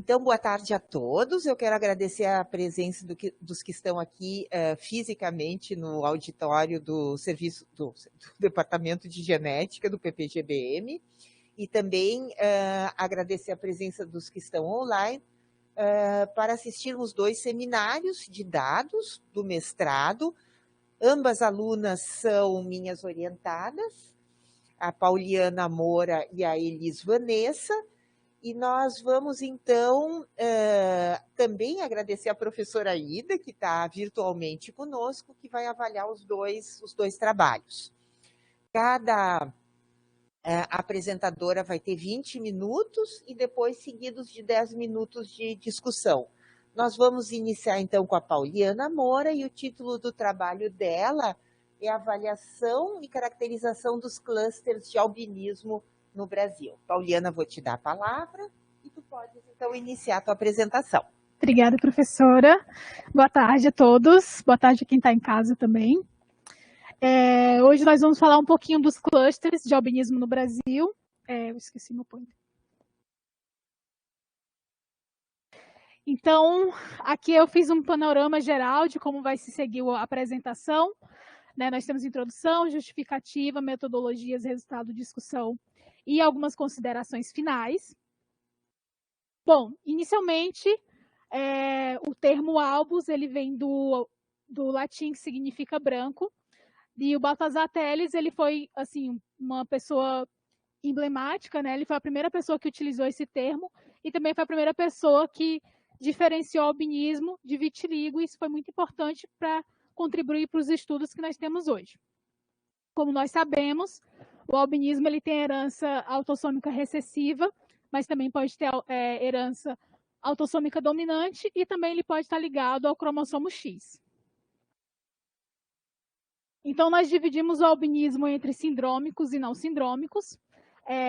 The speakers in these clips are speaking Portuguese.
Então, boa tarde a todos. Eu quero agradecer a presença dos que estão aqui fisicamente no auditório do serviço do Departamento de Genética do PPGBM e também agradecer a presença dos que estão online para assistir os 2 seminários de dados do mestrado. Ambas alunas são minhas orientadas, a Pauliana Moura e a Elis Vanessa. E nós vamos, então, também agradecer a professora Ida, que está virtualmente conosco, que vai avaliar os dois trabalhos. Cada apresentadora vai ter 20 minutos e depois seguidos de 10 minutos de discussão. Nós vamos iniciar, então, com a Pauliana Moura e o título do trabalho dela é Avaliação e Caracterização dos Clusters de Albinismo no Brasil. Pauliana, vou te dar a palavra e tu podes, então, iniciar a tua apresentação. Obrigada, professora. Boa tarde a todos. Boa tarde a quem está em casa também. Hoje nós vamos falar um pouquinho dos clusters de albinismo no Brasil. Eu esqueci meu ponto. Então, aqui eu fiz um panorama geral de como vai se seguir a apresentação. Nós temos introdução, justificativa, metodologias, resultado, discussão e algumas considerações finais. Bom, inicialmente, o termo albus, ele vem do latim, que significa branco, e o Balthazar Telles, ele foi, assim, uma pessoa emblemática, né? Ele foi a primeira pessoa que utilizou esse termo e também foi a primeira pessoa que diferenciou o albinismo de vitiligo, e isso foi muito importante para contribuir para os estudos que nós temos hoje. Como nós sabemos, o albinismo ele tem herança autossômica recessiva, mas também pode ter herança autossômica dominante e também ele pode estar ligado ao cromossomo X. Então, nós dividimos o albinismo entre sindrômicos e não sindrômicos.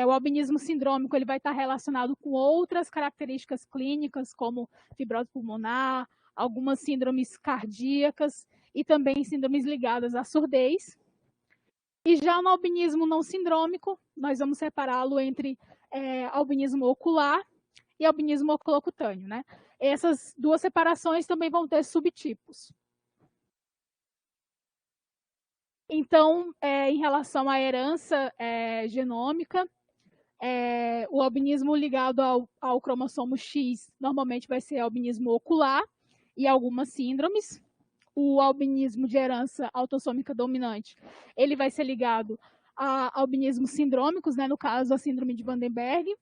O albinismo sindrômico ele vai estar relacionado com outras características clínicas, como fibrose pulmonar, algumas síndromes cardíacas e também síndromes ligadas à surdez. E já no albinismo não sindrômico, nós vamos separá-lo entre albinismo ocular e albinismo oculocutâneo, né? Essas duas separações também vão ter subtipos. Então, em relação à herança genômica, o albinismo ligado ao cromossomo X normalmente vai ser albinismo ocular e algumas síndromes. O albinismo de herança autossômica dominante, ele vai ser ligado a albinismos sindrômicos, né, no caso, a síndrome de Vandenberg.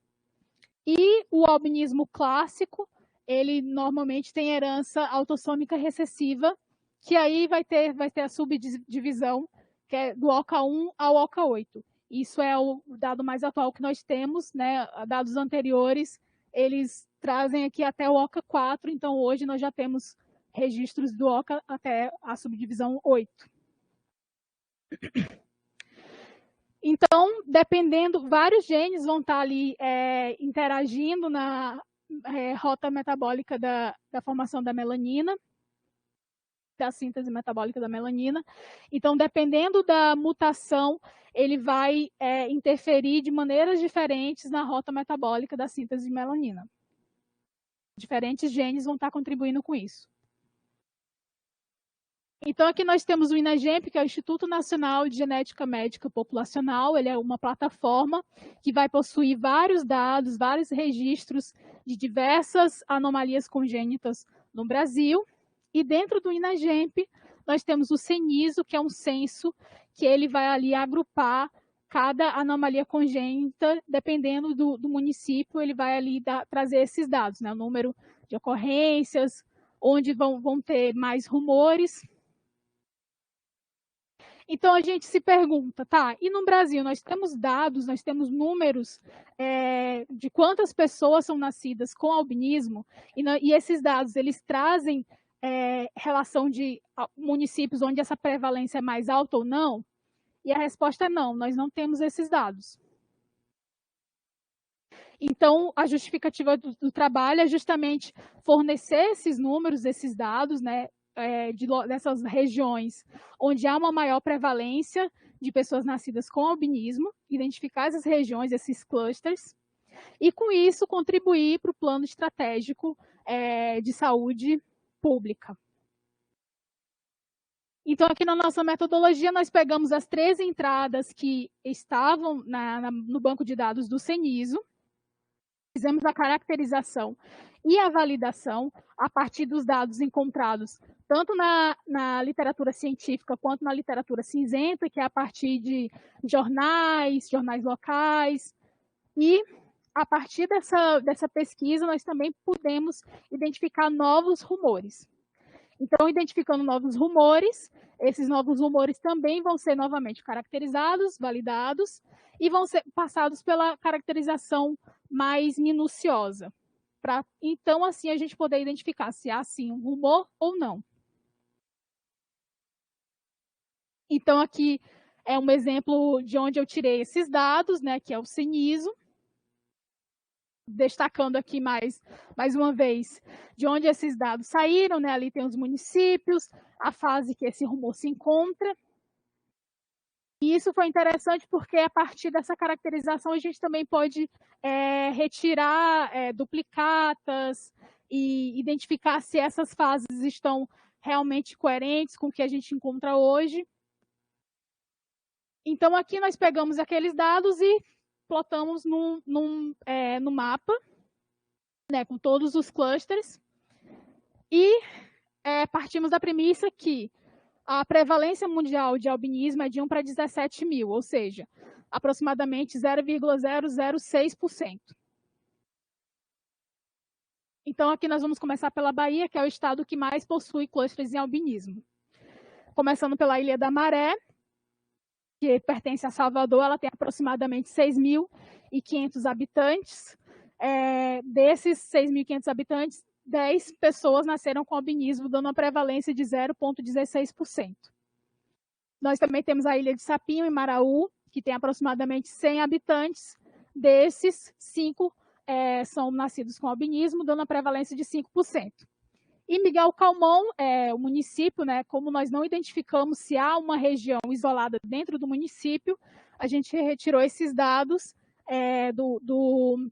E o albinismo clássico, ele normalmente tem herança autossômica recessiva, que aí vai ter a subdivisão, que é do OCA1 ao OCA8. Isso é o dado mais atual que nós temos, né? Dados anteriores, eles trazem aqui até o OCA4, então hoje nós já temos registros do OCA até a subdivisão 8. Então, dependendo, vários genes vão estar ali interagindo na rota metabólica da formação da melanina, da síntese metabólica da melanina. Então, dependendo da mutação, ele vai interferir de maneiras diferentes na rota metabólica da síntese de melanina. Diferentes genes vão estar contribuindo com isso. Então, aqui nós temos o INAGEMP, que é o Instituto Nacional de Genética Médica Populacional. Ele é uma plataforma que vai possuir vários dados, vários registros de diversas anomalias congênitas no Brasil. E dentro do INAGEMP, nós temos o CENISO, que é um censo que ele vai ali agrupar cada anomalia congênita, dependendo do município, ele vai ali trazer esses dados, né? O número de ocorrências, onde vão ter mais rumores. Então, a gente se pergunta, tá, e no Brasil nós temos dados, nós temos números de quantas pessoas são nascidas com albinismo, e esses dados, eles trazem relação de municípios onde essa prevalência é mais alta ou não? E a resposta é não, nós não temos esses dados. Então, a justificativa do trabalho é justamente fornecer esses números, esses dados, né, dessas regiões onde há uma maior prevalência de pessoas nascidas com albinismo, identificar essas regiões, esses clusters, e, com isso, contribuir para o plano estratégico de saúde pública. Então, aqui na nossa metodologia, nós pegamos as 13 entradas que estavam no banco de dados do CENISO, fizemos a caracterização e a validação a partir dos dados encontrados, tanto na literatura científica quanto na literatura cinzenta, que é a partir de jornais locais, e a partir dessa pesquisa, nós também pudemos identificar novos rumores. Então, identificando novos rumores, esses novos rumores também vão ser novamente caracterizados, validados, e vão ser passados pela caracterização mais minuciosa, para então, assim, a gente poder identificar se há, sim, um rumor ou não. Então, aqui é um exemplo de onde eu tirei esses dados, né, que é o CENISO, destacando aqui mais uma vez de onde esses dados saíram, né? Ali tem os municípios, a fase que esse rumor se encontra. E isso foi interessante porque a partir dessa caracterização a gente também pode retirar duplicatas e identificar se essas fases estão realmente coerentes com o que a gente encontra hoje. Então aqui nós pegamos aqueles dados e plotamos no mapa, né, com todos os clusters, e partimos da premissa que a prevalência mundial de albinismo é de 1 para 17 mil, ou seja, aproximadamente 0,006%. Então, aqui nós vamos começar pela Bahia, que é o estado que mais possui clusters em albinismo. Começando pela Ilha da Maré, que pertence a Salvador, ela tem aproximadamente 6.500 habitantes. Desses 6.500 habitantes, 10 pessoas nasceram com albinismo, dando uma prevalência de 0,16%. Nós também temos a Ilha de Sapinho, em Maraú, que tem aproximadamente 100 habitantes. Desses, 5 são nascidos com albinismo, dando uma prevalência de 5%. E Miguel Calmon, o município, né, como nós não identificamos se há uma região isolada dentro do município, a gente retirou esses dados do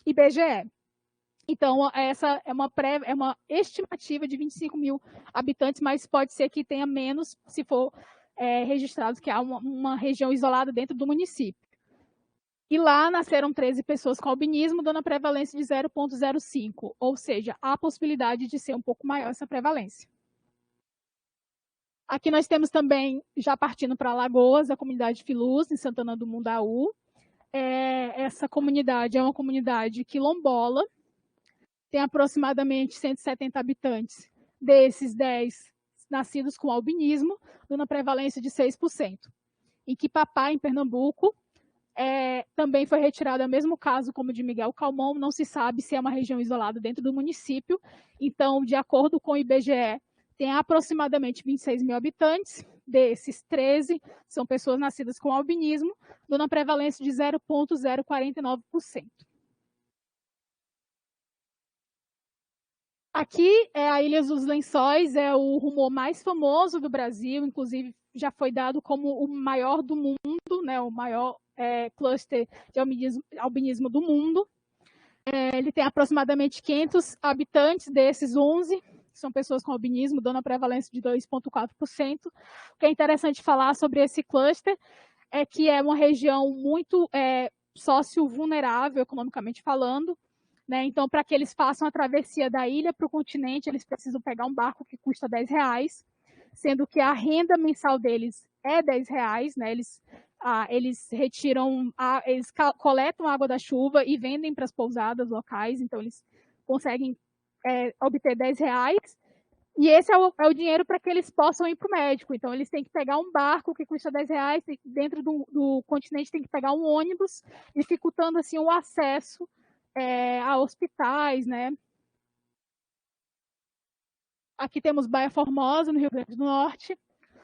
IBGE. Então, essa é uma estimativa de 25 mil habitantes, mas pode ser que tenha menos se for registrado que há uma região isolada dentro do município. E lá nasceram 13 pessoas com albinismo, dando a prevalência de 0,05, ou seja, há a possibilidade de ser um pouco maior essa prevalência. Aqui nós temos também, já partindo para Alagoas, a comunidade Filuz, em Santana do Mundaú. Essa comunidade é uma comunidade quilombola, tem aproximadamente 170 habitantes, desses 10 nascidos com albinismo, dando a prevalência de 6%. Em Quipapá, em Pernambuco, também foi retirado o mesmo caso como o de Miguel Calmon, não se sabe se é uma região isolada dentro do município, então, de acordo com o IBGE, tem aproximadamente 26 mil habitantes, desses 13 são pessoas nascidas com albinismo, dando uma prevalência de 0,049%. Aqui é a Ilha dos Lençóis, é o rumor mais famoso do Brasil, inclusive já foi dado como o maior do mundo, né, o maior cluster de albinismo do mundo. Ele tem aproximadamente 500 habitantes, desses 11 são pessoas com albinismo, dando a prevalência de 2,4%. O que é interessante falar sobre esse cluster é que é uma região muito sócio-vulnerável, economicamente falando, né? Então, para que eles façam a travessia da ilha para o continente, eles precisam pegar um barco que custa R$10, sendo que a renda mensal deles é R$10, né? Eles retiram, eles coletam a água da chuva e vendem para as pousadas locais, então eles conseguem obter R$10, e esse é o dinheiro para que eles possam ir para o médico. Então, eles têm que pegar um barco que custa R$10, dentro do continente tem que pegar um ônibus, dificultando assim o acesso a hospitais, né? Aqui temos Baía Formosa, no Rio Grande do Norte,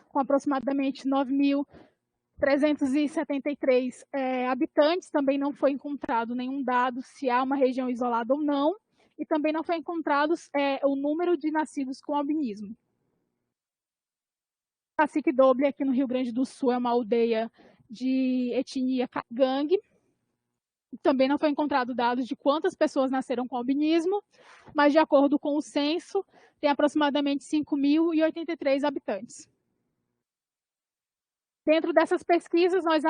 com aproximadamente 9.373 habitantes. Também não foi encontrado nenhum dado se há uma região isolada ou não, e também não foi encontrado o número de nascidos com albinismo. Cacique Doble, aqui no Rio Grande do Sul, é uma aldeia de etnia Cagangue, Também não foi encontrado dados de quantas pessoas nasceram com albinismo, mas de acordo com o censo, tem aproximadamente 5.083 habitantes. Dentro dessas pesquisas, nós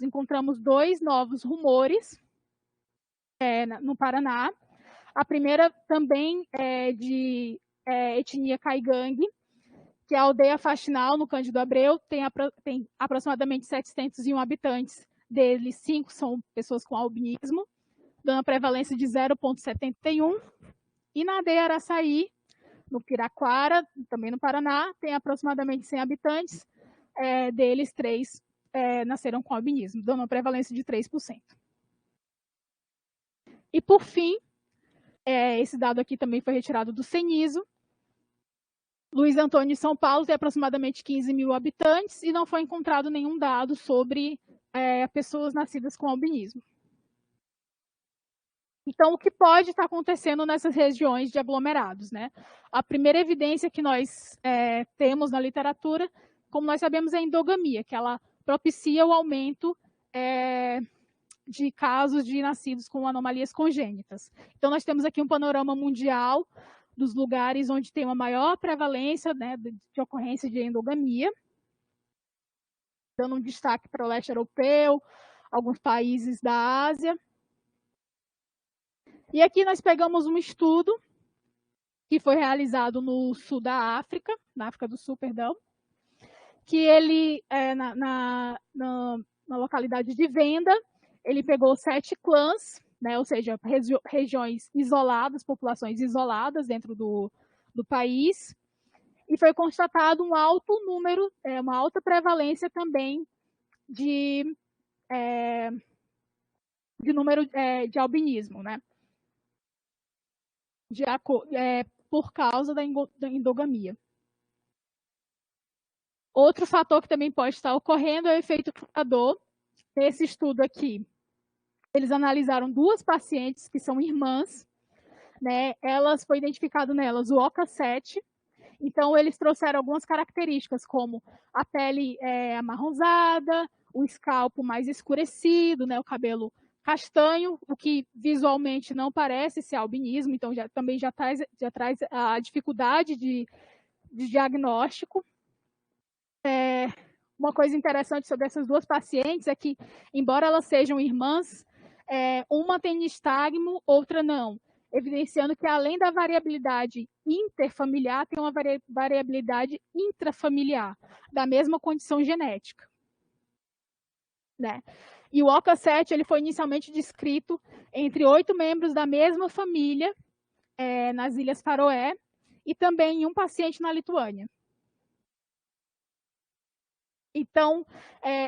encontramos 2 novos rumores no Paraná. A primeira também é de etnia caigangue, que é a aldeia Faxinal, no Cândido Abreu, tem aproximadamente 701 habitantes. Deles, 5 são pessoas com albinismo, dando a prevalência de 0,71. E na aldeia Araçaí, no Piraquara, também no Paraná, tem aproximadamente 100 habitantes. Deles, 3 nasceram com albinismo, dando uma prevalência de 3%. E, por fim, esse dado aqui também foi retirado do Cenizo. Luiz Antônio de São Paulo tem aproximadamente 15 mil habitantes e não foi encontrado nenhum dado sobre pessoas nascidas com albinismo. Então, o que pode estar acontecendo nessas regiões de aglomerados, né? A primeira evidência que nós temos na literatura, como nós sabemos, é a endogamia, que ela propicia o aumento de casos de nascidos com anomalias congênitas. Então, nós temos aqui um panorama mundial dos lugares onde tem uma maior prevalência, né, de ocorrência de endogamia, dando um destaque para o leste europeu, alguns países da Ásia. E aqui nós pegamos um estudo que foi realizado no sul da África, na África do Sul, perdão, que ele, na localidade de Venda, ele pegou 7 clãs, né, ou seja, regiões isoladas, populações isoladas dentro do país, e foi constatado um alto número, uma alta prevalência também de número de albinismo, né? Por causa da endogamia. Outro fator que também pode estar ocorrendo é o efeito fundador. Nesse estudo aqui, eles analisaram 2 pacientes que são irmãs, né? Foi identificado nelas o OCA7. Então, eles trouxeram algumas características, como a pele amarronzada, o escalpo mais escurecido, né? O cabelo castanho, o que visualmente não parece ser albinismo, então também já traz a dificuldade de diagnóstico. Uma coisa interessante sobre essas 2 pacientes é que, embora elas sejam irmãs, uma tem nistagmo, outra não, evidenciando que, além da variabilidade interfamiliar, tem uma variabilidade intrafamiliar, da mesma condição genética. Né? E o OCA7 ele foi inicialmente descrito entre 8 membros da mesma família, nas Ilhas Faroé, e também em um paciente na Lituânia. Então,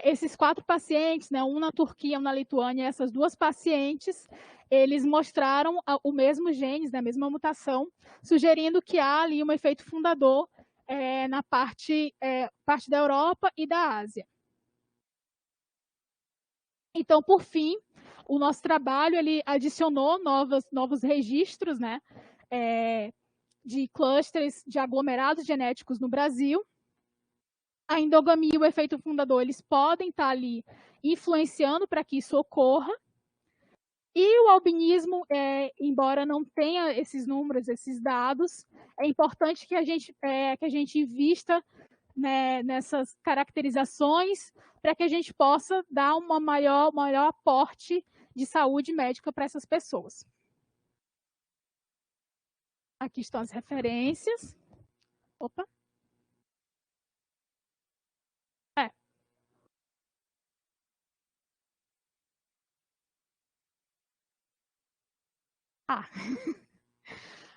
esses 4 pacientes, né, um na Turquia, um na Lituânia, essas 2 pacientes, eles mostraram o mesmo genes, né, a mesma mutação, sugerindo que há ali um efeito fundador na parte da Europa e da Ásia. Então, por fim, o nosso trabalho ele adicionou novos registros, né, de clusters de aglomerados genéticos no Brasil. A endogamia e o efeito fundador, eles podem estar ali influenciando para que isso ocorra. E o albinismo, embora não tenha esses números, esses dados, é importante que a gente invista, né, nessas caracterizações para que a gente possa dar um maior aporte de saúde médica para essas pessoas. Aqui estão as referências. Opa.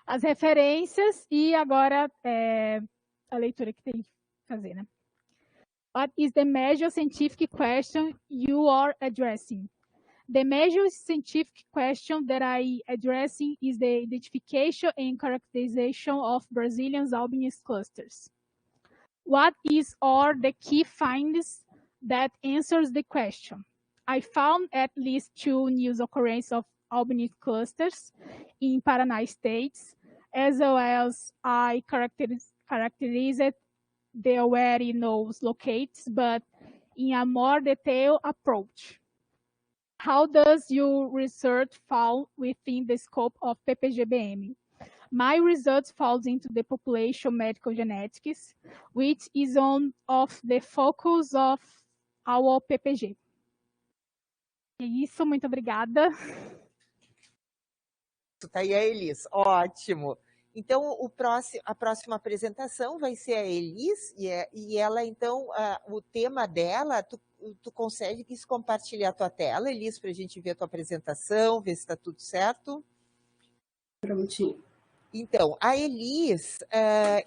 As referências e agora a leitura que tem que fazer, né? What is the major scientific question you are addressing? The major scientific question that I addressing is the identification and characterization of Brazilian albinism clusters. What are the key findings that answers the question? I found at least 2 new occurrences of albinism clusters in Paraná states, as well as I characterized the already known locates, but in a more detailed approach. How does your research fall within the scope of PPGBM? My research falls into the population medical genetics, which is one of the focus of our PPG. É isso, muito obrigada. Tá aí a Elis, ótimo. Então, a próxima apresentação vai ser a Elis, e ela, então, o tema dela, tu consegue compartilhar a tua tela, Elis, para a gente ver a tua apresentação, ver se está tudo certo? Prontinho. Então, a Elis,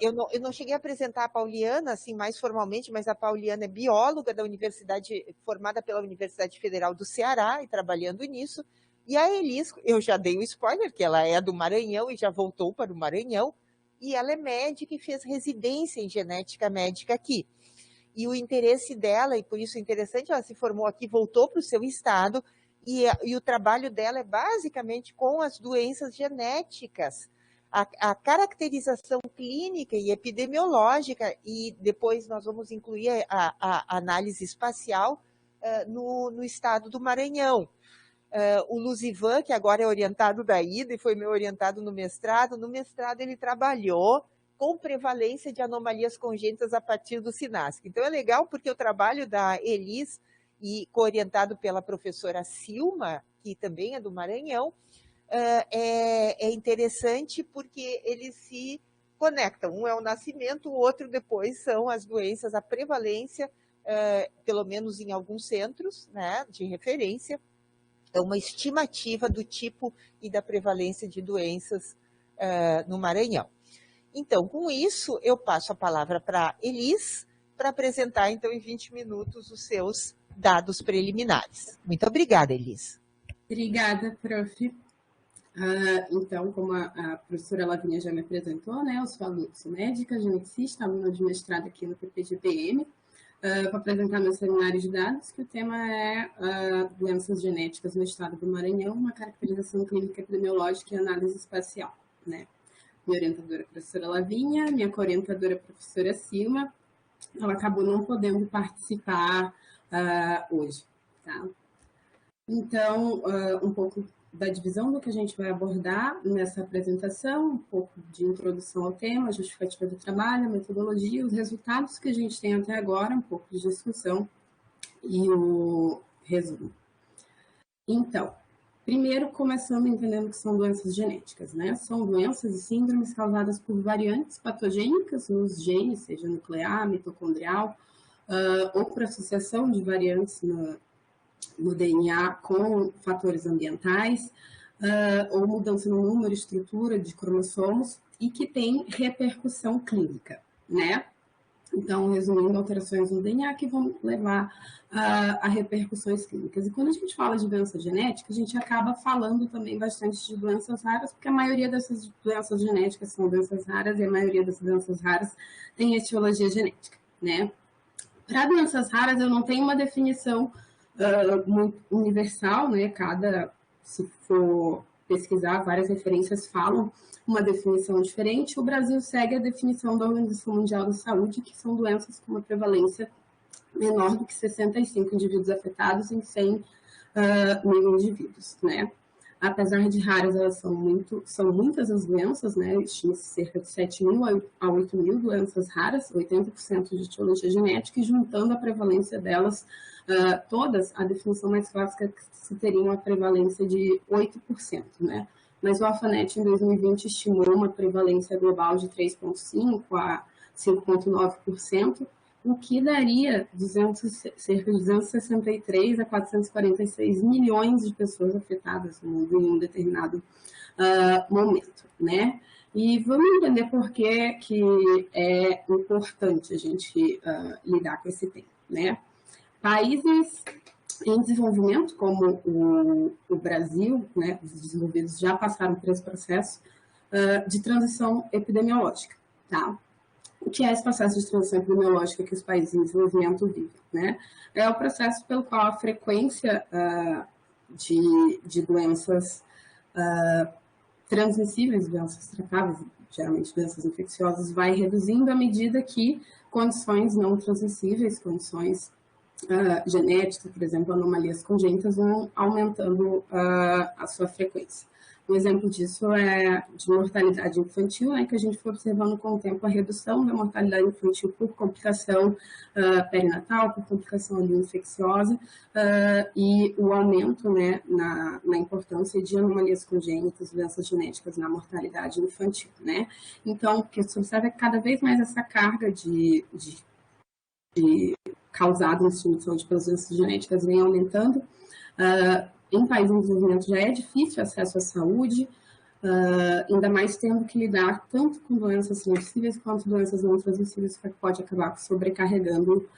eu não cheguei a apresentar a Pauliana, assim, mais formalmente, mas a Pauliana é bióloga da universidade, formada pela Universidade Federal do Ceará e trabalhando nisso. E a Elis, eu já dei um spoiler, que ela é do Maranhão e já voltou para o Maranhão, e ela é médica e fez residência em genética médica aqui. E o interesse dela, e por isso é interessante, ela se formou aqui, voltou para o seu estado, e o trabalho dela é basicamente com as doenças genéticas, a caracterização clínica e epidemiológica, e depois nós vamos incluir a análise espacial no estado do Maranhão. O Luzivan, que agora é orientado da IDA e foi meu orientado no mestrado ele trabalhou com prevalência de anomalias congênitas a partir do SINASC. Então é legal porque o trabalho da Elis, e co-orientado pela professora Silma, que também é do Maranhão, é interessante porque eles se conectam. Um é o nascimento, o outro depois são as doenças, a prevalência, pelo menos em alguns centros, né, de referência, é uma estimativa do tipo e da prevalência de doenças no Maranhão. Então, com isso, eu passo a palavra para a Elis, para apresentar, então, em 20 minutos, os seus dados preliminares. Muito obrigada, Elis. Obrigada, prof. Então, como a professora Lavínia já me apresentou, né, eu sou médica, geneticista, aluna de mestrado aqui no PPGBM, para apresentar meu seminário de dados, que o tema é doenças genéticas no estado do Maranhão, uma caracterização clínica epidemiológica e análise espacial, né? Minha orientadora é a professora Lavínia, minha co-orientadora é a professora Silma, ela acabou não podendo participar hoje, tá? Então, um pouco da divisão do que a gente vai abordar nessa apresentação, um pouco de introdução ao tema, a justificativa do trabalho, a metodologia, os resultados que a gente tem até agora, um pouco de discussão e o resumo. Então, primeiro começando entendendo que são doenças genéticas, né? São doenças e síndromes causadas por variantes patogênicas nos genes, seja nuclear, mitocondrial, ou por associação de variantes no DNA com fatores ambientais, ou mudança no número e estrutura de cromossomos, e que tem repercussão clínica, né? Então, resumindo, alterações no DNA que vão levar a repercussões clínicas. E quando a gente fala de doença genética, a gente acaba falando também bastante de doenças raras, porque a maioria dessas doenças genéticas são doenças raras, e a maioria dessas doenças raras tem etiologia genética, né? Para doenças raras, eu não tenho uma definição muito universal, né? Se for pesquisar, várias referências falam uma definição diferente. O Brasil segue a definição da Organização Mundial da Saúde, que são doenças com uma prevalência menor do que 65 indivíduos afetados em 100 mil indivíduos, né? Apesar de raras, elas são muitas as doenças, né? Estima-se cerca de 7 mil a 8 mil doenças raras, 80% de etiologia genética, e juntando a prevalência delas todas, a definição mais clássica é que se teria uma prevalência de 8%, né? Mas o Alphanet, em 2020, estimou uma prevalência global de 3,5% a 5,9%, o que daria cerca de 263 a 446 milhões de pessoas afetadas no mundo em um determinado momento, né? E vamos entender por que é importante a gente lidar com esse tema, né? Países em desenvolvimento, como o Brasil, né, os desenvolvidos já passaram por esse processo de transição epidemiológica, tá? O que é esse processo de transição epidemiológica que os países em desenvolvimento vivem, né? É o processo pelo qual a frequência de doenças transmissíveis, doenças tratáveis, geralmente doenças infecciosas, vai reduzindo à medida que condições não transmissíveis, condições genética, por exemplo, anomalias congênitas, vão aumentando a sua frequência. Um exemplo disso é de mortalidade infantil, né, que a gente foi observando com o tempo a redução da mortalidade infantil por complicação perinatal, por complicação ali infecciosa, e o aumento, né, na importância de anomalias congênitas, doenças genéticas na mortalidade infantil, né. Então, o que se observa é que cada vez mais essa carga de causada no sistema de saúde pelas doenças genéticas vem aumentando. Em países em desenvolvimento já é difícil o acesso à saúde, ainda mais tendo que lidar tanto com doenças transmissíveis quanto doenças não transmissíveis, que pode acabar sobrecarregando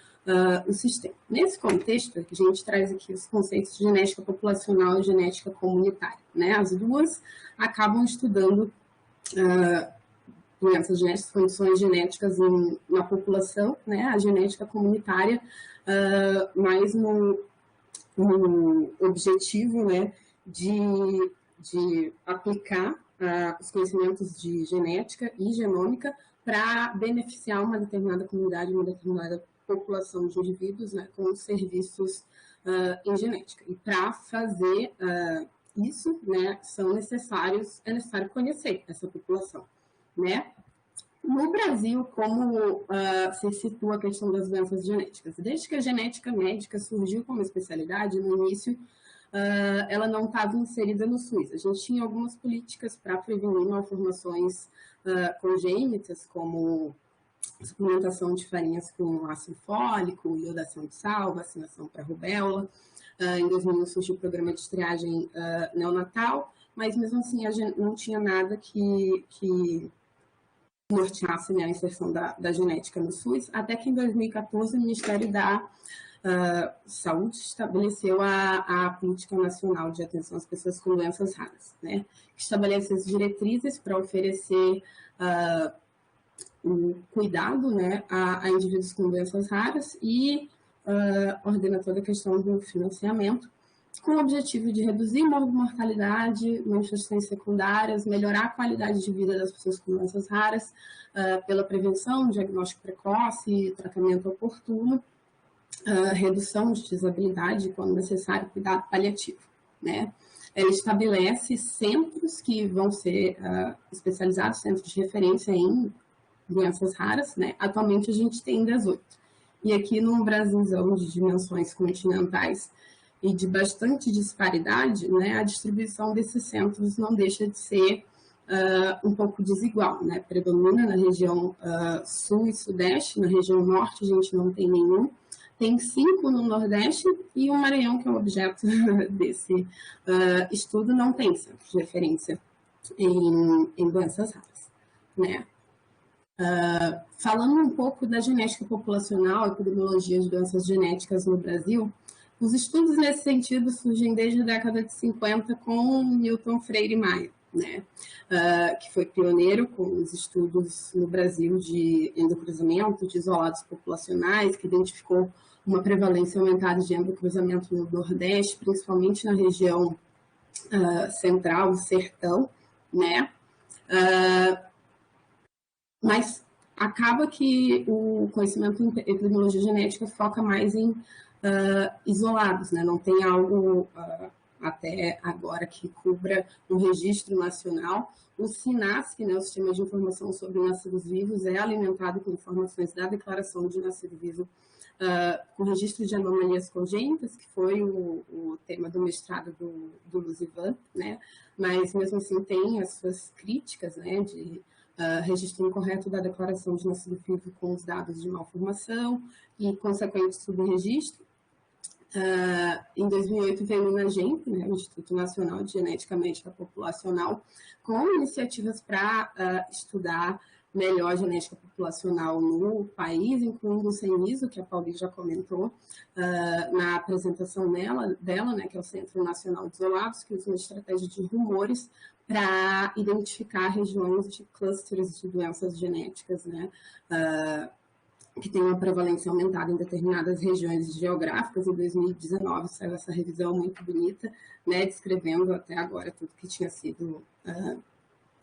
o sistema. Nesse contexto, a gente traz aqui os conceitos de genética populacional e genética comunitária, né? As duas acabam estudando doenças genéticas, condições genéticas na população, né? A genética comunitária, mais no objetivo, né, de aplicar os conhecimentos de genética e genômica para beneficiar uma determinada comunidade, uma determinada população de indivíduos, né, com serviços em genética. E para fazer isso, né, é necessário conhecer essa população, né? No Brasil, como se situa a questão das doenças genéticas? Desde que a genética médica surgiu como especialidade, no início, ela não estava inserida no SUS. A gente tinha algumas políticas para prevenir malformações congênitas, como suplementação de farinhas com ácido fólico, iodação de sal, vacinação para rubéola. Em 2001 surgiu o programa de triagem neonatal, mas mesmo assim não tinha nada que norteasse, né, a inserção da genética no SUS, até que em 2014 o Ministério da Saúde estabeleceu a Política Nacional de Atenção às Pessoas com Doenças Raras, né, que estabelece as diretrizes para oferecer o cuidado, né, a indivíduos com doenças raras e ordena toda a questão do financiamento, com o objetivo de reduzir mortalidade, manifestações secundárias, melhorar a qualidade de vida das pessoas com doenças raras, pela prevenção, diagnóstico precoce, tratamento oportuno, redução de desabilidade, quando necessário, cuidado paliativo, né? Ela estabelece centros que vão ser especializados, centros de referência em doenças raras, né? Atualmente a gente tem 18. E aqui no Brasilzão de dimensões continentais e de bastante disparidade, né, a distribuição desses centros não deixa de ser um pouco desigual, né? Predomina na região sul e sudeste, na região norte a gente não tem nenhum, tem 5 no nordeste e o Maranhão, que é o objeto desse estudo, não tem centro de referência em doenças raras, né? Falando um pouco da genética populacional, epidemiologia de doenças genéticas no Brasil, os estudos nesse sentido surgem desde a década de 50 com Milton Freire Maia, né? Que foi pioneiro com os estudos no Brasil de endocruzamento, de isolados populacionais, que identificou uma prevalência aumentada de endocruzamento no Nordeste, principalmente na região central, do sertão, né? Mas acaba que o conhecimento em epidemiologia genética foca mais em isolados, né? Não tem algo até agora que cubra um registro nacional. O SINASC, né, o Sistema de Informação sobre Nascidos Vivos, é alimentado com informações da Declaração de Nascido Vivo, com registro de anomalias congênitas, que foi o tema do mestrado do Luzivan, né? Mas mesmo assim tem as suas críticas, né, de registro incorreto da Declaração de Nascido Vivo com os dados de malformação e consequente subregistro. Em 2008 veio o INAGEM, né, o Instituto Nacional de Genética Médica Populacional, com iniciativas para estudar melhor a genética populacional no país, incluindo o CENISO, que a Paulinha já comentou na apresentação dela, né, que é o Centro Nacional de Isolados, que usa uma estratégia de rumores para identificar regiões de clusters de doenças genéticas, né, que tem uma prevalência aumentada em determinadas regiões geográficas. Em 2019 saiu essa revisão muito bonita, né, descrevendo até agora tudo que tinha sido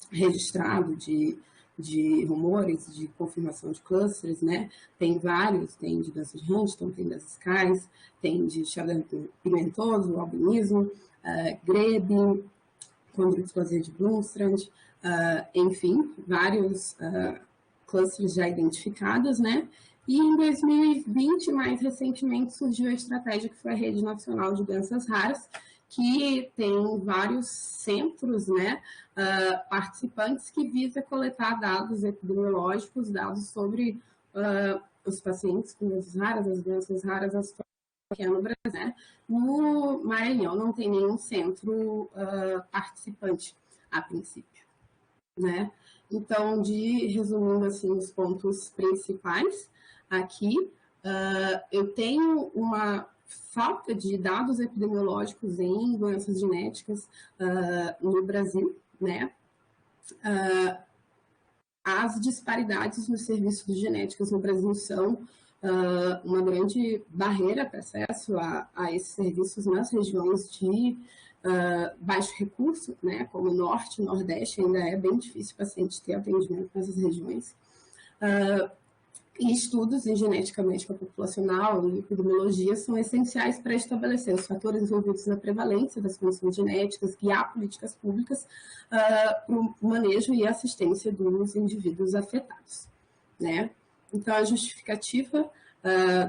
registrado de de rumores, de confirmação de clusters, né? Tem vários, tem de doença de Huntington, tem das SCAIs, tem de xarope pigmentoso, albinismo, Grebe, condrite explosiva de Blumstrand, enfim, vários clusters já identificados, né? E em 2020, mais recentemente, surgiu a estratégia que foi a Rede Nacional de Doenças Raras, que tem vários centros, né, participantes que visa coletar dados epidemiológicos, dados sobre os pacientes com doenças raras, as doenças raras, as que é no Brasil, né? No Maranhão não tem nenhum centro participante a princípio, né? Então, resumindo assim os pontos principais aqui, eu tenho uma falta de dados epidemiológicos em doenças genéticas no Brasil, né? As disparidades nos serviços de genéticas no Brasil são uma grande barreira para acesso a esses serviços nas regiões de baixo recurso, né, como o Norte e Nordeste, ainda é bem difícil o paciente ter atendimento nessas regiões. E estudos em genética médica populacional e epidemiologia são essenciais para estabelecer os fatores envolvidos na prevalência das condições genéticas, guiar políticas públicas para o manejo e assistência dos indivíduos afetados, né? Então, a justificativa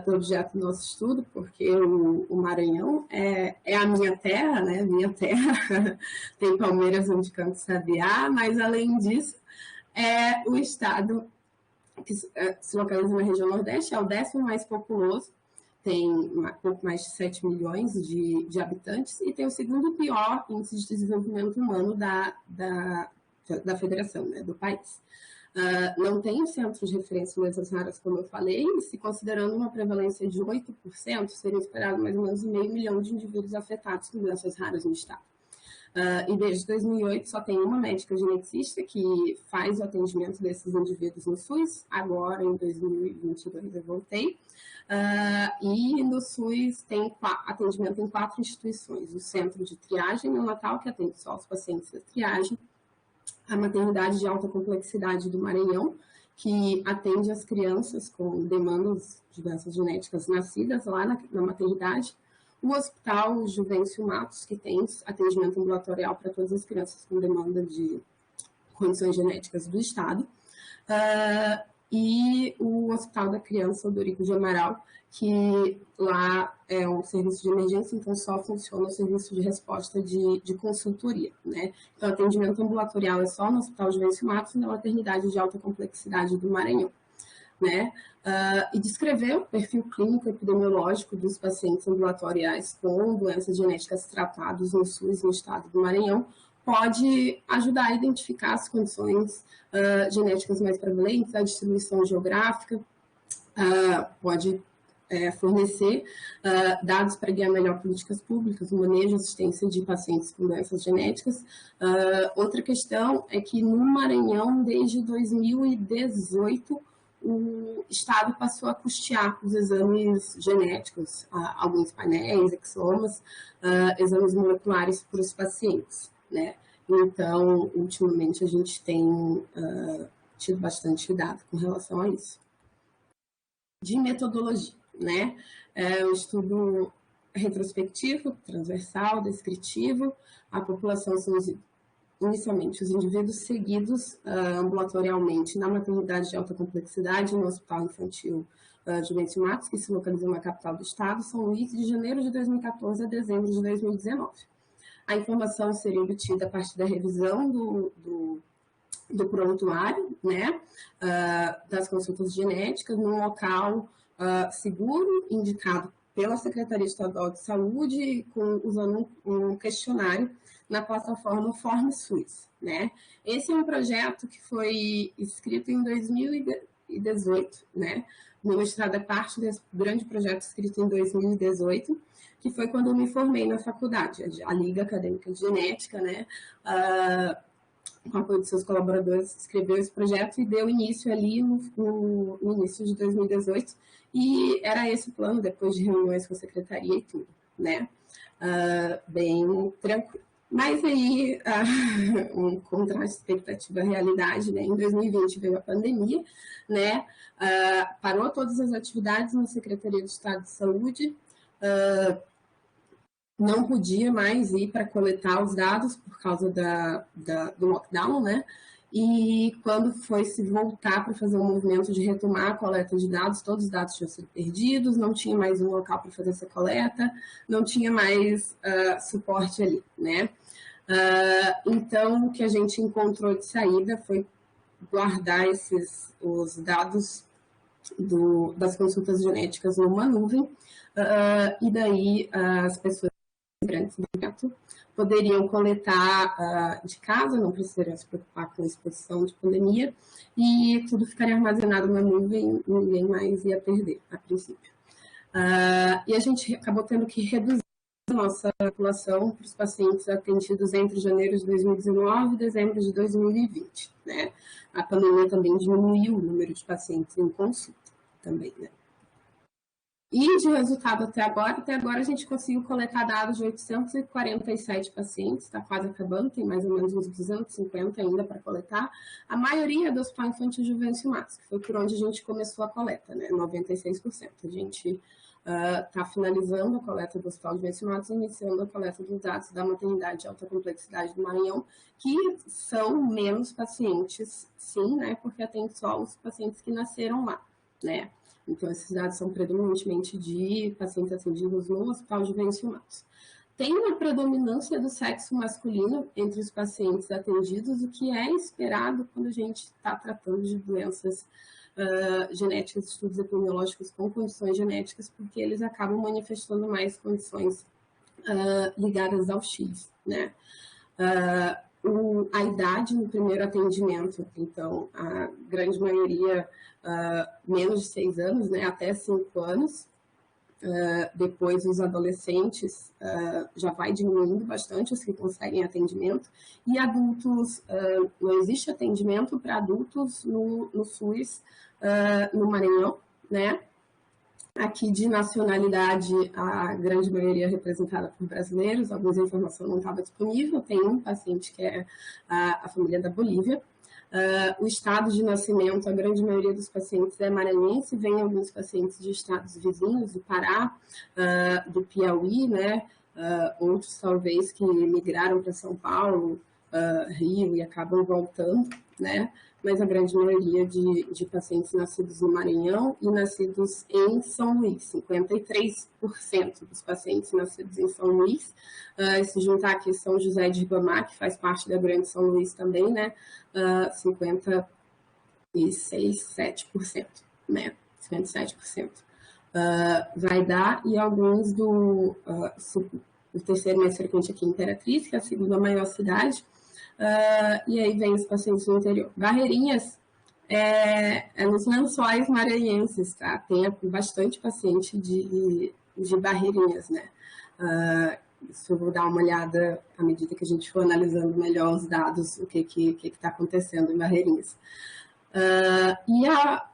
do objeto do nosso estudo, porque o Maranhão é a minha terra, né? Minha terra tem Palmeiras onde canto sabiá, mas, além disso, é o estado que se localiza na região Nordeste, é o 10º mais populoso, tem pouco mais de 7 milhões de habitantes e tem o segundo pior índice de desenvolvimento humano da federação, né, do país. Não tem centro de referência em doenças raras, como eu falei, e se considerando uma prevalência de 8%, seria esperado mais ou menos 500 mil de indivíduos afetados por doenças raras no estado. E desde 2008 só tem uma médica geneticista que faz o atendimento desses indivíduos no SUS. Agora, em 2022, eu voltei. E no SUS tem atendimento em 4 instituições. O Centro de Triagem Neonatal, que atende só os pacientes da triagem. A Maternidade de Alta Complexidade do Maranhão, que atende as crianças com demandas de doenças genéticas nascidas lá na maternidade. O Hospital Juvencio Matos, que tem atendimento ambulatorial para todas as crianças com demanda de condições genéticas do estado. E o Hospital da Criança Odorico de Amaral, que lá é um serviço de emergência, então só funciona o serviço de resposta de consultoria, né? Então, o atendimento ambulatorial é só no Hospital Juvencio Matos e na Maternidade de Alta Complexidade do Maranhão, né? E descrever o perfil clínico epidemiológico dos pacientes ambulatoriais com doenças genéticas tratados no SUS no estado do Maranhão pode ajudar a identificar as condições genéticas mais prevalentes, a distribuição geográfica, pode fornecer dados para guiar melhor políticas públicas, o manejo e assistência de pacientes com doenças genéticas. Outra questão é que no Maranhão, desde 2018, o Estado passou a custear os exames genéticos, alguns painéis, exomas, exames moleculares para os pacientes, né? Então, ultimamente, a gente tem tido bastante cuidado com relação a isso. De metodologia, né? É um estudo retrospectivo, transversal, descritivo. A população são inicialmente os indivíduos seguidos ambulatorialmente na maternidade de alta complexidade, no Hospital Infantil Juvencio Matos, que se localiza na capital do estado, São Luís, de janeiro de 2014 a dezembro de 2019. A informação seria obtida a partir da revisão do prontuário, né, das consultas genéticas, num local seguro, indicado pela Secretaria Estadual de Saúde, usando um questionário na plataforma FormSUS, né? Esse é um projeto que foi escrito em 2018, né? Meu mestrado é parte desse grande projeto escrito em 2018, que foi quando eu me formei na faculdade, a Liga Acadêmica de Genética, né? Com o apoio de seus colaboradores, escreveu esse projeto e deu início ali no início de 2018, e era esse o plano, depois de reuniões com a secretaria e tudo, né? Bem tranquilo, Mas aí, um contraste expectativa-realidade, né? Em 2020 veio a pandemia, né? Parou todas as atividades na Secretaria de Estado de Saúde, não podia mais ir para coletar os dados por causa do lockdown, né? E quando foi se voltar para fazer um movimento de retomar a coleta de dados, todos os dados tinham sido perdidos, não tinha mais um local para fazer essa coleta, não tinha mais suporte ali, né? Então, o que a gente encontrou de saída foi guardar os dados das consultas genéticas numa nuvem, e daí as pessoas grandes poderiam coletar de casa, não precisariam se preocupar com a exposição de pandemia, e tudo ficaria armazenado na nuvem, ninguém mais ia perder, a princípio. E a gente acabou tendo que reduzir a nossa população para os pacientes atendidos entre janeiro de 2019 e dezembro de 2020, né? A pandemia também diminuiu o número de pacientes em consulta também, né? E de resultado até agora a gente conseguiu coletar dados de 847 pacientes, está quase acabando, tem mais ou menos uns 250 ainda para coletar. A maioria é do Hospital Infantil Juvencio Matos, que foi por onde a gente começou a coleta, né? 96%. A gente está finalizando a coleta do Hospital Juvencio Matos e iniciando a coleta dos dados da maternidade de alta complexidade do Maranhão, que são menos pacientes, sim, né? Porque atende só os pacientes que nasceram lá, né? Então, esses dados são predominantemente de pacientes atendidos no Hospital Juvencio Matos. Tem uma predominância do sexo masculino entre os pacientes atendidos, o que é esperado quando a gente está tratando de doenças genéticas, estudos epidemiológicos com condições genéticas, porque eles acabam manifestando mais condições ligadas ao X, né? A idade no primeiro atendimento, então, a grande maioria menos de 6 anos, né, até 5 anos. Depois, os adolescentes já vai diminuindo bastante os que conseguem atendimento. E adultos, não existe atendimento para adultos no SUS, no Maranhão, né? Aqui de nacionalidade, a grande maioria é representada por brasileiros, algumas informações não estava disponível, tem um paciente que é a família da Bolívia. O estado de nascimento, a grande maioria dos pacientes é maranhense, vem alguns pacientes de estados vizinhos, do Pará, do Piauí, né? Outros talvez que migraram para São Paulo, Rio e acabam voltando, né? Mas a grande maioria de pacientes nascidos no Maranhão e nascidos em São Luís, 53% dos pacientes nascidos em São Luís. Se juntar aqui São José de Ribamar, que faz parte da Grande São Luís também, né? 57%, né? 57%. Vai dar, e alguns o terceiro mais frequente aqui em Imperatriz, que é a segunda maior cidade, e aí vem os pacientes do interior. Barreirinhas é nos lençóis maranhenses, tá? Tem bastante paciente de Barreirinhas, né? Isso eu vou dar uma olhada à medida que a gente for analisando melhor os dados, o que está acontecendo em Barreirinhas.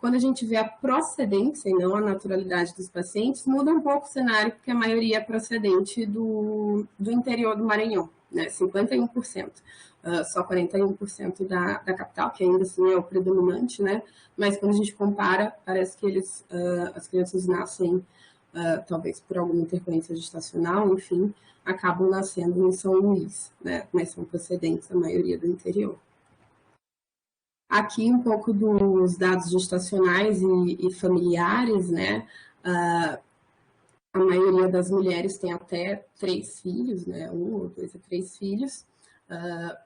Quando a gente vê a procedência e não a naturalidade dos pacientes, muda um pouco o cenário, porque a maioria é procedente do interior do Maranhão, né? 51%. Só 41% da capital, que ainda assim é o predominante, né? Mas quando a gente compara, parece que as crianças nascem, talvez por alguma intercorrência gestacional, enfim, acabam nascendo em São Luís, né? Mas são procedentes, a maioria, do interior. Aqui um pouco dos dados gestacionais e familiares, né? A maioria das mulheres tem até 3 filhos, né? 1 ou 2 a 3 filhos.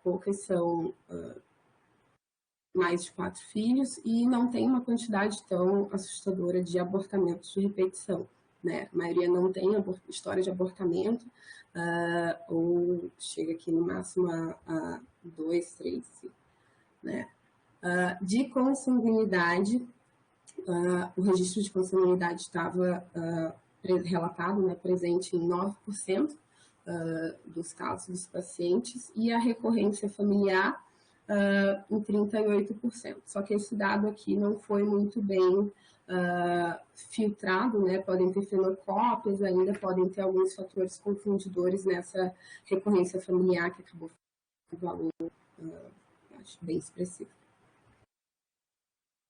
Poucas são mais de 4 filhos e não tem uma quantidade tão assustadora de abortamentos de repetição, né? A maioria não tem história de abortamento, ou chega aqui no máximo a 2, 3, né? De consanguinidade, o registro de consanguinidade estava relatado, né, presente em 9% dos casos dos pacientes, e a recorrência familiar em 38%. Só que esse dado aqui não foi muito bem filtrado, né? Podem ter fenocópias ainda, podem ter alguns fatores confundidores nessa recorrência familiar que acabou com um valor, acho bem expressivo.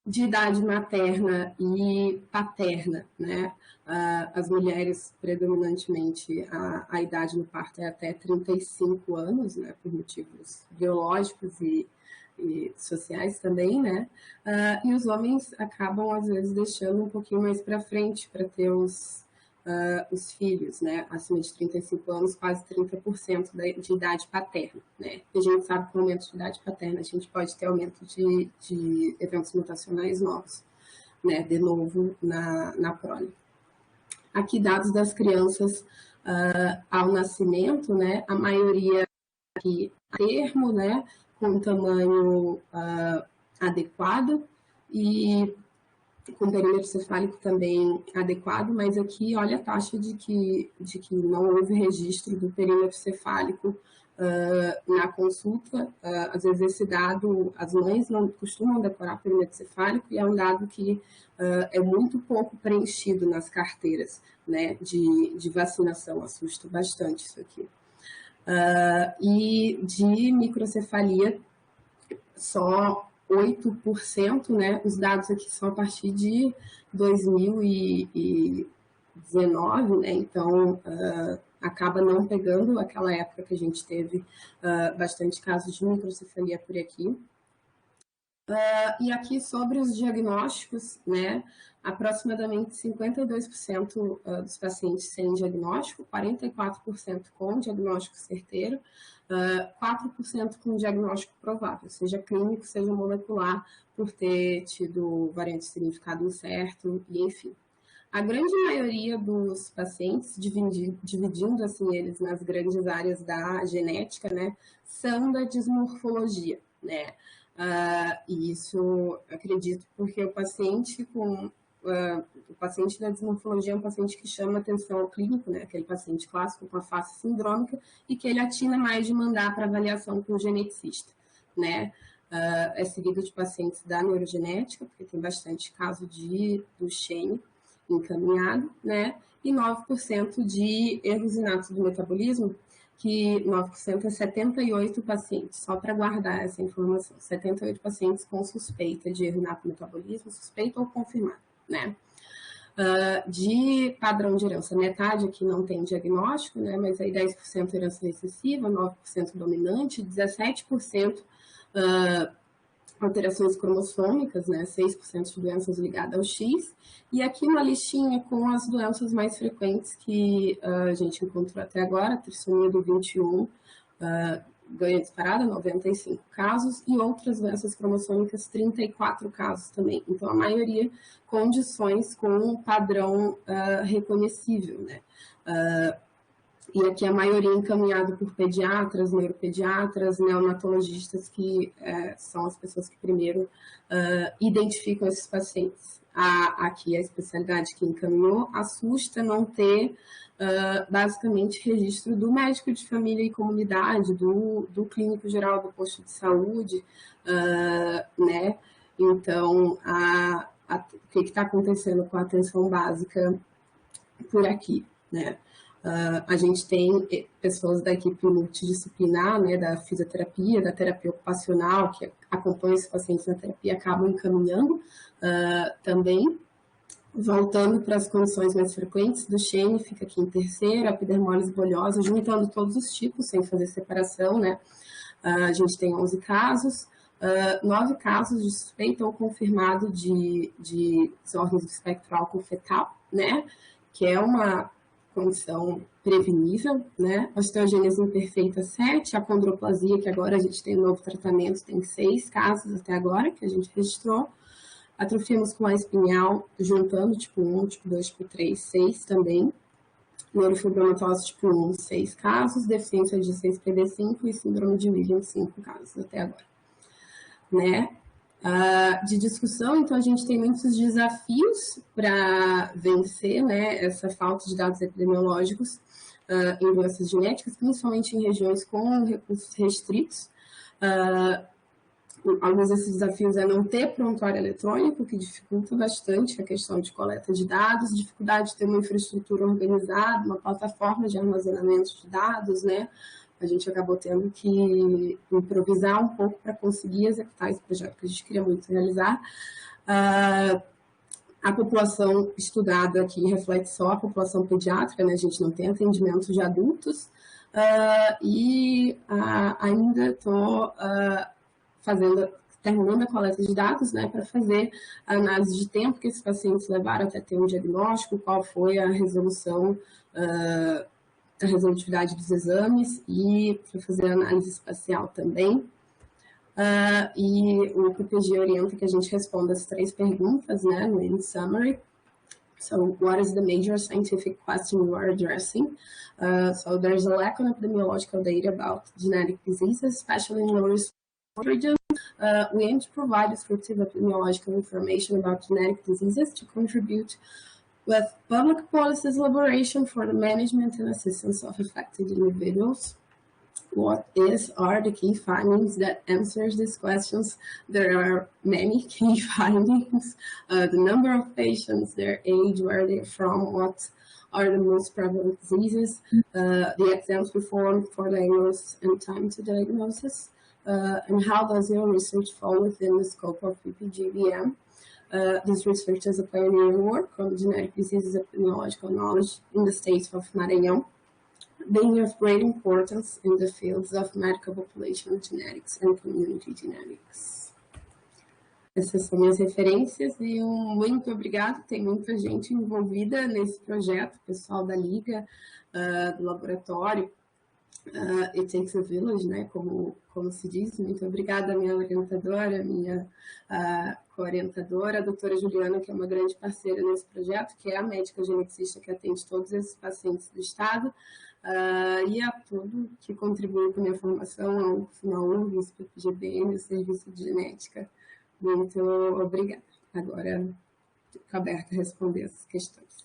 De idade materna e paterna, né? As mulheres, predominantemente, a idade no parto é até 35 anos, né? Por motivos biológicos e sociais também, né? E os homens acabam, às vezes, deixando um pouquinho mais para frente para ter os filhos, né? Acima de 35 anos, quase 30% de idade paterna, né? E a gente sabe que com o aumento de idade paterna a gente pode ter aumento de eventos mutacionais novos, né? De novo na prole. Aqui dados das crianças ao nascimento, né? A maioria aqui a termo, né? Com tamanho adequado e com perímetro cefálico também adequado, mas aqui olha a taxa de que não houve registro do perímetro cefálico na consulta. Às vezes esse dado, as mães não costumam decorar perímetro cefálico e é um dado que é muito pouco preenchido nas carteiras, né, de vacinação, assusta bastante isso aqui. E de microcefalia, só 8%, né? Os dados aqui são a partir de 2019, né? Então, acaba não pegando aquela época que a gente teve bastante casos de microcefalia por aqui. E aqui sobre os diagnósticos, né? Aproximadamente 52% dos pacientes sem diagnóstico, 44% com diagnóstico certeiro, 4% com diagnóstico provável, seja clínico, seja molecular, por ter tido variante de significado incerto, e enfim. A grande maioria dos pacientes, dividindo assim eles nas grandes áreas da genética, né, são da dismorfologia, né? E isso acredito porque o paciente da dismorfologia é um paciente que chama atenção ao clínico, né? Aquele paciente clássico com a face sindrômica e que ele atina mais de mandar para avaliação com o geneticista, né? É seguido de pacientes da neurogenética, porque tem bastante caso do Duchenne encaminhado, né? E 9% de erros inatos do metabolismo, que 9% é 78 pacientes, só para guardar essa informação, 78 pacientes com suspeita de erro inato do metabolismo, suspeita ou confirmado, né? De padrão de herança, metade aqui não tem diagnóstico, né? Mas aí 10% herança recessiva, 9% dominante, 17% alterações cromossômicas, né? 6% de doenças ligadas ao X, e aqui uma listinha com as doenças mais frequentes que a gente encontrou até agora, trissomia do 21, ganha disparada, 95 casos, e outras doenças cromossômicas, 34 casos também. Então, a maioria condições com padrão reconhecível, né? E aqui a maioria encaminhado por pediatras, neuropediatras, neonatologistas, que são as pessoas que primeiro identificam esses pacientes. Aqui a especialidade que encaminhou assusta não ter basicamente registro do médico de família e comunidade, do clínico geral do posto de saúde, né? Então, o que está acontecendo com a atenção básica por aqui, né? A gente tem pessoas da equipe multidisciplinar, né, da fisioterapia, da terapia ocupacional, que acompanham esses pacientes na terapia, acabam encaminhando também. Voltando para as condições mais frequentes, Duchenne fica aqui em terceiro, epidermólise bolhosa, juntando todos os tipos, sem fazer separação, né? A gente tem 11 casos, 9 casos de suspeita ou confirmado de desordens do espectro álcool-fetal, né? Que é uma condição prevenível, né? Osteogênese imperfeita 7, acondroplasia, que agora a gente tem um novo tratamento, tem 6 casos até agora que a gente registrou. Atrofia muscular espinhal, juntando tipo 1, tipo 2, tipo 3, 6 também. Neurofibromatose tipo 1, 6 casos. Deficiência de 6PD5 e síndrome de Williams, 5 casos até agora. Né? De discussão, então a gente tem muitos desafios para vencer, né, essa falta de dados epidemiológicos em doenças genéticas, principalmente em regiões com recursos restritos. alguns desses desafios é não ter prontuário eletrônico, que dificulta bastante a questão de coleta de dados, dificuldade de ter uma infraestrutura organizada, uma plataforma de armazenamento de dados, né? A gente acabou tendo que improvisar um pouco para conseguir executar esse projeto que a gente queria muito realizar. A população estudada aqui reflete só a população pediátrica, né? A gente não tem atendimento de adultos. E ainda estou terminando a coleta de dados, né, para fazer a análise de tempo que esses pacientes levaram até ter um diagnóstico, qual foi a resolução, a resolutividade dos exames e para fazer a análise espacial também. E o PPG orienta que a gente responda as 3 perguntas, né, in summary. So, what is the major scientific question you are addressing? So, there's a lack of epidemiological data about genetic diseases, especially in low-risk regions. We aim to provide descriptive epidemiological information about genetic diseases to contribute with public policies elaboration for the management and assistance of affected individuals. What are the key findings that answers these questions? There are many key findings. The number of patients, their age, where they're from, what are the most prevalent diseases, the exams performed for diagnosis and time to diagnosis, and how does your research fall within the scope of PPGBM? This research is a pioneering work on genetic diseases epidemiological knowledge in the state of Maranhão, being of great importance in the fields of medical population genetics and community genetics. Essas são minhas referências e muito obrigado. Tem muita gente envolvida nesse projeto, pessoal da Liga, do laboratório. It takes a village, né, como se diz. Muito obrigada à minha orientadora, minha co-orientadora, a doutora Juliana, que é uma grande parceira nesse projeto, que é a médica geneticista que atende todos esses pacientes do estado, e a tudo que contribui com a minha formação, ao URGS, PPGBM, o Serviço de Genética. Muito obrigada. Agora, fico aberta a responder essas questões.